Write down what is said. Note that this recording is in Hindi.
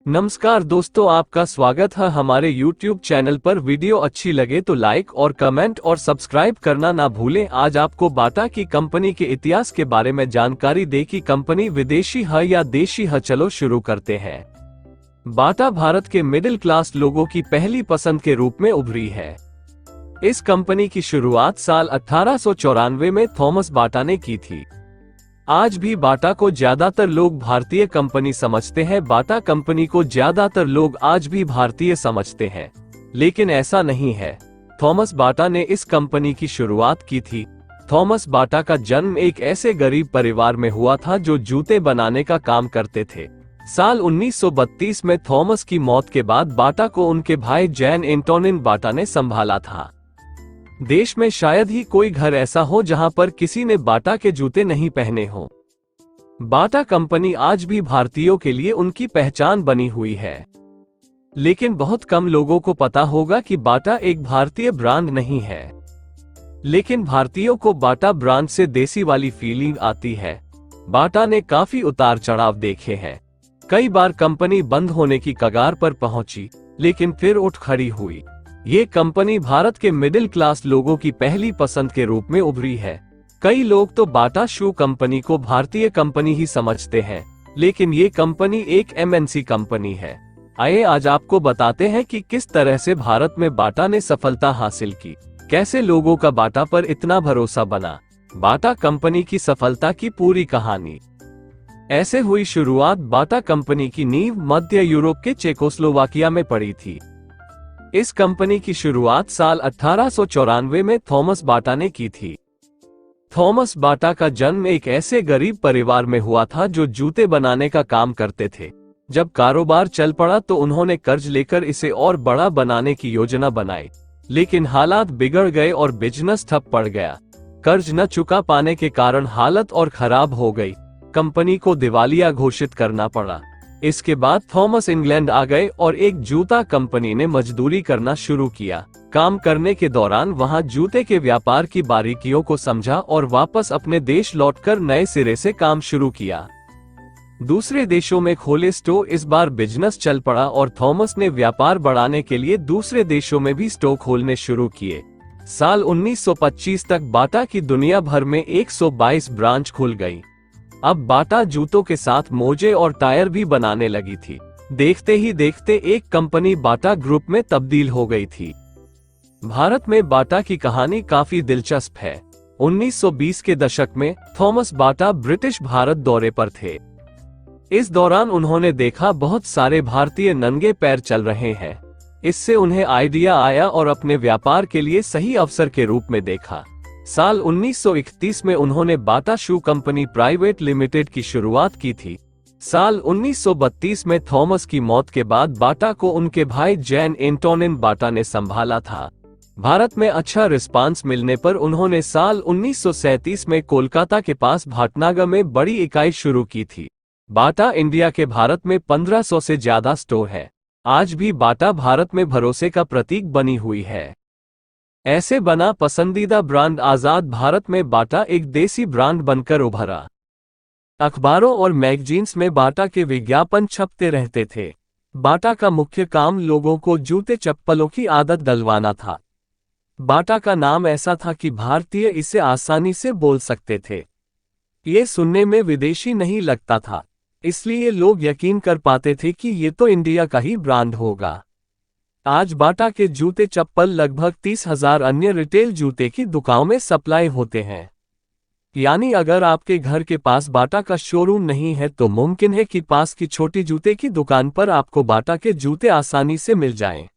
नमस्कार दोस्तों, आपका स्वागत है हमारे YouTube चैनल पर। वीडियो अच्छी लगे तो लाइक और कमेंट और सब्सक्राइब करना ना भूलें। आज आपको बाटा की कंपनी के इतिहास के बारे में जानकारी दे कि कंपनी विदेशी है या देशी है। चलो शुरू करते हैं। बाटा भारत के मिडिल क्लास लोगों की पहली पसंद के रूप में उभरी है। इस कंपनी की शुरुआत साल 1894 में थॉमस बाटा ने की थी। आज भी बाटा को ज्यादातर लोग भारतीय कंपनी समझते हैं। बाटा कंपनी को ज्यादातर लोग आज भी भारतीय समझते हैं, लेकिन ऐसा नहीं है। थॉमस बाटा ने इस कंपनी की शुरुआत की थी। थॉमस बाटा का जन्म एक ऐसे गरीब परिवार में हुआ था जो जूते बनाने का काम करते थे। साल 1932 में थॉमस की मौत के बाद बाटा को उनके भाई जैन एंटोनिन बाटा ने संभाला था। देश में शायद ही कोई घर ऐसा हो जहां पर किसी ने बाटा के जूते नहीं पहने हों। बाटा कंपनी आज भी भारतीयों के लिए उनकी पहचान बनी हुई है, लेकिन बहुत कम लोगों को पता होगा कि बाटा एक भारतीय ब्रांड नहीं है। लेकिन भारतीयों को बाटा ब्रांड से देसी वाली फीलिंग आती है। बाटा ने काफी उतार चढ़ाव देखे हैं। कई बार कंपनी बंद होने की कगार पर पहुंची, लेकिन फिर उठ खड़ी हुई। ये कंपनी भारत के मिडिल क्लास लोगों की पहली पसंद के रूप में उभरी है। कई लोग तो बाटा शू कंपनी को भारतीय कंपनी ही समझते हैं, लेकिन ये कंपनी एक एमएनसी कंपनी है। आइए आज आपको बताते हैं कि किस तरह से भारत में बाटा ने सफलता हासिल की, कैसे लोगों का बाटा पर इतना भरोसा बना। बाटा कंपनी की सफलता की पूरी कहानी। ऐसे हुई शुरुआत। बाटा कंपनी की नींव मध्य यूरोप के चेकोस्लोवाकिया में पड़ी थी। इस कंपनी की शुरुआत साल 1894 में थॉमस बाटा ने की थी। थॉमस बाटा का जन्म एक ऐसे गरीब परिवार में हुआ था जो जूते बनाने का काम करते थे। जब कारोबार चल पड़ा तो उन्होंने कर्ज लेकर इसे और बड़ा बनाने की योजना बनाई, लेकिन हालात बिगड़ गए और बिजनेस ठप पड़ गया। कर्ज न चुका पाने के कारण हालत और खराब हो गई। कंपनी को दिवालिया घोषित करना पड़ा। इसके बाद थॉमस इंग्लैंड आ गए और एक जूता कंपनी ने मजदूरी करना शुरू किया। काम करने के दौरान वहां जूते के व्यापार की बारीकियों को समझा और वापस अपने देश लौटकर नए सिरे से काम शुरू किया। दूसरे देशों में खोले स्टोर। इस बार बिजनेस चल पड़ा और थॉमस ने व्यापार बढ़ाने के लिए दूसरे देशों में भी स्टोर खोलने शुरू किए। साल 1925 तक बाटा की दुनिया भर में 122 ब्रांच खुल गई। अब बाटा जूतों के साथ मोजे और टायर भी बनाने लगी थी। देखते ही देखते एक कंपनी बाटा ग्रुप में तब्दील हो गई थी। भारत में बाटा की कहानी काफी दिलचस्प है। 1920 के दशक में थॉमस बाटा ब्रिटिश भारत दौरे पर थे। इस दौरान उन्होंने देखा बहुत सारे भारतीय नंगे पैर चल रहे हैं। इससे उन्हें आइडिया आया और अपने व्यापार के लिए सही अवसर के रूप में देखा। साल 1931 में उन्होंने बाटा शू कंपनी प्राइवेट लिमिटेड की शुरुआत की थी। साल 1932 में थॉमस की मौत के बाद बाटा को उनके भाई जैन एंटोनिन बाटा ने संभाला था। भारत में अच्छा रिस्पांस मिलने पर उन्होंने साल 1937 में कोलकाता के पास भाटनागर में बड़ी इकाई शुरू की थी। बाटा इंडिया के भारत में 1500 से ज्यादा स्टोर है। आज भी बाटा भारत में भरोसे का प्रतीक बनी हुई है। ऐसे बना पसंदीदा ब्रांड। आजाद भारत में बाटा एक देसी ब्रांड बनकर उभरा। अखबारों और मैगजीन्स में बाटा के विज्ञापन छपते रहते थे। बाटा का मुख्य काम लोगों को जूते चप्पलों की आदत डलवाना था। बाटा का नाम ऐसा था कि भारतीय इसे आसानी से बोल सकते थे। ये सुनने में विदेशी नहीं लगता था, इसलिए लोग यकीन कर पाते थे कि ये तो इंडिया का ही ब्रांड होगा। आज बाटा के जूते चप्पल लगभग 30,000 अन्य रिटेल जूते की दुकानों में सप्लाई होते हैं। यानी अगर आपके घर के पास बाटा का शोरूम नहीं है तो मुमकिन है कि पास की छोटी जूते की दुकान पर आपको बाटा के जूते आसानी से मिल जाएं।